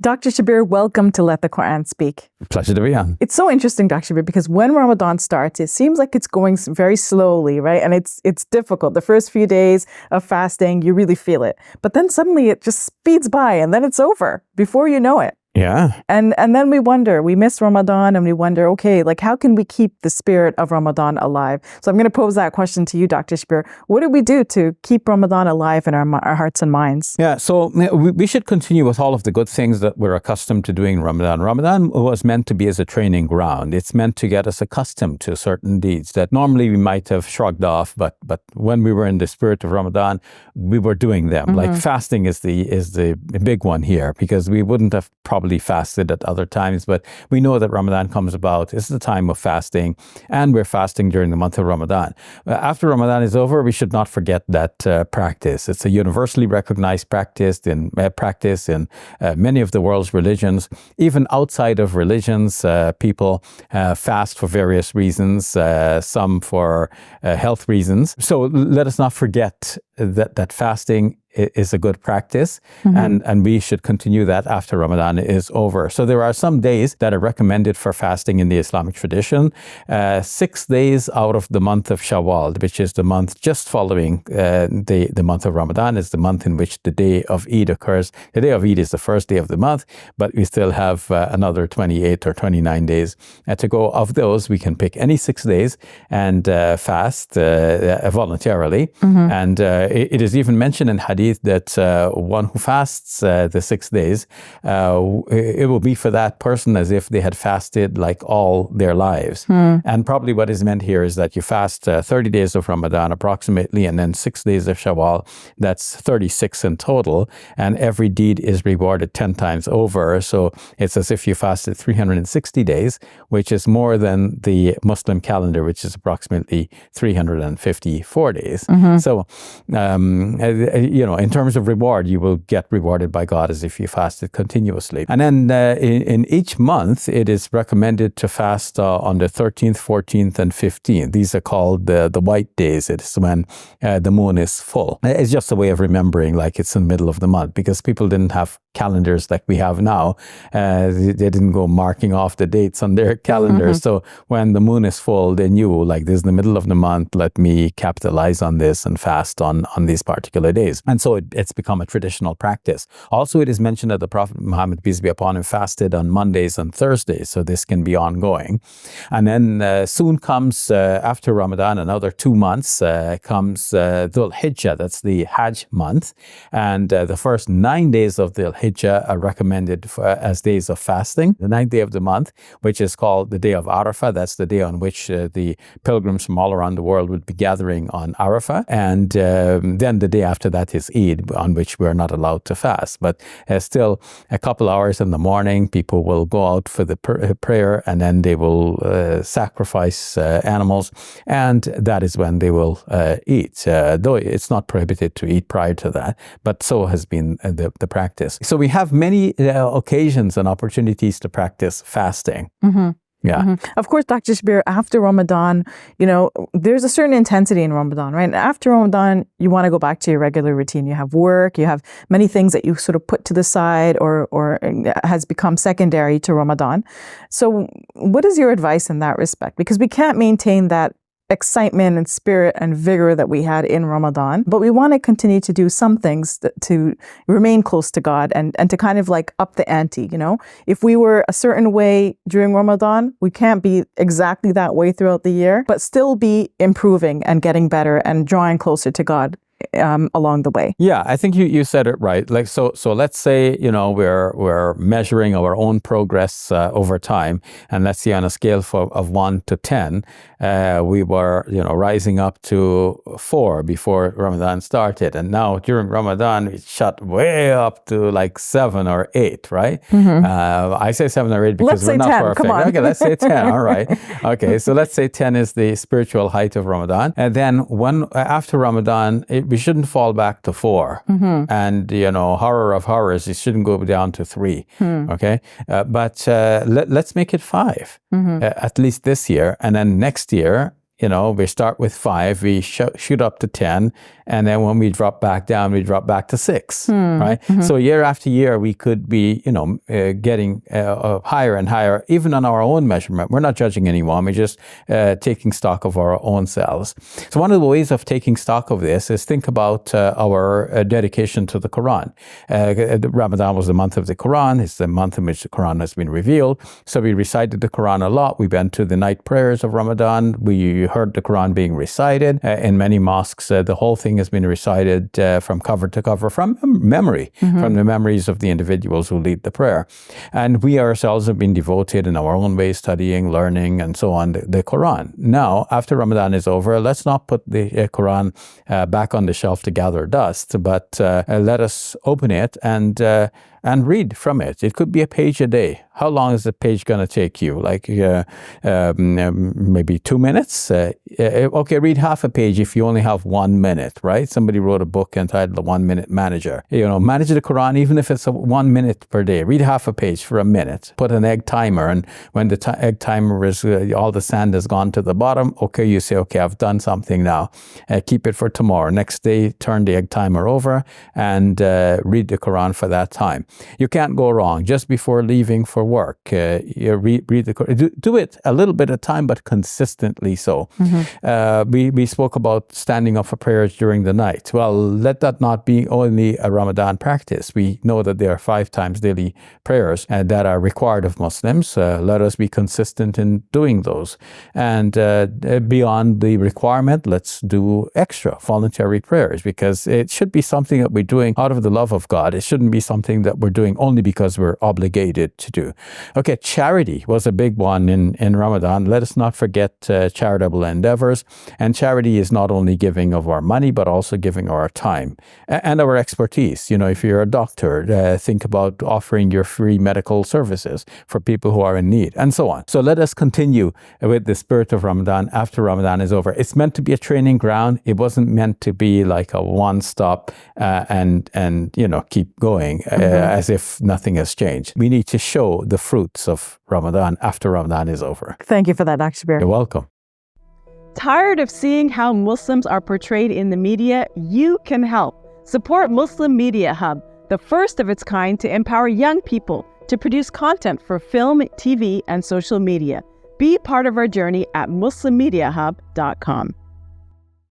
Dr. Shabir, welcome to Let the Quran Speak. Pleasure to be on. It's so interesting, Dr. Shabir, because when Ramadan starts, it seems like it's going very slowly, right? And it's difficult. The first few days of fasting, you really feel it. But then suddenly it just speeds by and then it's over before you know it. Yeah. And then we wonder, we miss Ramadan and we wonder, okay, like how can we keep the spirit of Ramadan alive? So I'm going to pose that question to you, Dr. Shabir. What do we do to keep Ramadan alive in our hearts and minds? Yeah, so we should continue with all of the good things that we're accustomed to doing in Ramadan. Ramadan was meant to be as a training ground. It's meant to get us accustomed to certain deeds that normally we might have shrugged off, but when we were in the spirit of Ramadan, we were doing them. Like fasting is the big one here, because we wouldn't have probably fasted at other times, but we know that Ramadan comes about. It's the time of fasting, and we're fasting during the month of Ramadan. After Ramadan is over, we should not forget that practice. It's a universally recognized practice in many of the world's religions. Even outside of religions, people fast for various reasons, some for health reasons. So let us not forget that fasting is a good practice, and we should continue that after Ramadan is over. So there are some days that are recommended for fasting in the Islamic tradition. 6 days out of the month of Shawwal, which is the month just following the month of Ramadan, is the month in which the day of Eid occurs. The day of Eid is the first day of the month, but we still have another 28 or 29 days to go. Of those, we can pick any 6 days and fast voluntarily. And it is even mentioned in Hadith that one who fasts the 6 days, it will be for that person as if they had fasted like all their lives. And probably what is meant here is that you fast 30 days of Ramadan approximately, and then 6 days of Shawwal. That's 36 in total, and every deed is rewarded 10 times over. So it's as if you fasted 360 days, which is more than the Muslim calendar, which is approximately 354 days. So, in terms of reward, you will get rewarded by God as if you fasted continuously. And then in each month, it is recommended to fast on the 13th, 14th, and 15th. These are called the white days. It's when the moon is full. It's just a way of remembering, like it's in the middle of the month, because people didn't have calendars like we have now. They didn't go marking off the dates on their calendars. So when the moon is full, they knew, like, this is the middle of the month, let me capitalize on this and fast on these particular days. And so it's become a traditional practice. Also, it is mentioned that the Prophet Muhammad, peace be upon him, fasted on Mondays and Thursdays, so this can be ongoing. And then soon comes, after Ramadan, another 2 months, comes Dhul Hijjah. That's the Hajj month. And the first 9 days of Dhul Hijjah are recommended as days of fasting. The 9th day of the month, which is called the day of Arafah, that's the day on which the pilgrims from all around the world would be gathering on Arafah. And then the day after that is Eid, on which we're not allowed to fast. But still, a couple hours in the morning, people will go out for the prayer, and then they will sacrifice animals, and that is when they will eat. Though it's not prohibited to eat prior to that, but so has been the practice. So we have many occasions and opportunities to practice fasting. Yeah. Of course, Dr. Shabir, after Ramadan, there's a certain intensity in Ramadan, right? And after Ramadan, you want to go back to your regular routine. You have work, you have many things that you sort of put to the side or has become secondary to Ramadan. So what is your advice in that respect? Because we can't maintain that excitement and spirit and vigor that we had in Ramadan, but we want to continue to do some things to remain close to God and to kind of like up the ante, If we were a certain way during Ramadan, we can't be exactly that way throughout the year, but still be improving and getting better and drawing closer to God along the way. Yeah, I think you said it right. Like so let's say we're measuring our own progress over time, and let's say on a scale of 1 to 10, we were rising up to 4 before Ramadan started, and now during Ramadan it shot way up to like 7 or 8, right? I say 7 or 8 because we're not 10. perfect. Come on. Okay, let's say 10. All right. Okay, so let's say 10 is the spiritual height of Ramadan, and then after Ramadan, we shouldn't fall back to 4. And, horror of horrors, it shouldn't go down to 3. Okay. But let's make it 5, at least this year. And then next year, We start with 5, we shoot up to 10, and then when we drop back down, we drop back to 6, right? So year after year, we could be, getting higher and higher, even on our own measurement. We're not judging anyone. We're just taking stock of our own selves. So one of the ways of taking stock of this is think about our dedication to the Quran. Ramadan was the month of the Quran. It's the month in which the Quran has been revealed. So we recited the Quran a lot. We went to the night prayers of Ramadan. We heard the Quran being recited. In many mosques, the whole thing has been recited from cover to cover from memory, from the memories of the individuals who lead the prayer. And we ourselves have been devoted in our own way, studying, learning, and so on, the Quran. Now, after Ramadan is over, let's not put the Quran back on the shelf to gather dust, but let us open it and read from it. It could be a page a day. How long is the page going to take you? Like maybe 2 minutes? Okay, read half a page if you only have 1 minute, right? Somebody wrote a book entitled The 1 Minute Manager. Manage the Quran, even if it's 1 minute per day. Read half a page for a minute. Put an egg timer, and when the egg timer is, all the sand has gone to the bottom, okay, you say, okay, I've done something now. Keep it for tomorrow. Next day, turn the egg timer over and read the Quran for that time. You can't go wrong. Just before leaving for work, you read the Quran. Do it a little bit at a time, but consistently so. We spoke about standing up for prayers during the night. Well, let that not be only a Ramadan practice. We know that there are 5 times daily prayers that are required of Muslims. Let us be consistent in doing those. And beyond the requirement, let's do extra voluntary prayers, because it should be something that we're doing out of the love of God. It shouldn't be something that we're doing only because we're obligated to do. Okay, charity was a big one in Ramadan. Let us not forget charitable endeavors. And charity is not only giving of our money, but also giving our time and our expertise. If you're a doctor, think about offering your free medical services for people who are in need, and so on. So let us continue with the spirit of Ramadan after Ramadan is over. It's meant to be a training ground. It wasn't meant to be like a one-stop and keep going as if nothing has changed. We need to show the fruits of Ramadan after Ramadan is over. Thank you for that, Dr. Shabir. You're welcome. Tired of seeing how Muslims are portrayed in the media? You can help. Support Muslim Media Hub, the first of its kind to empower young people to produce content for film, TV, and social media. Be part of our journey at muslimmediahub.com.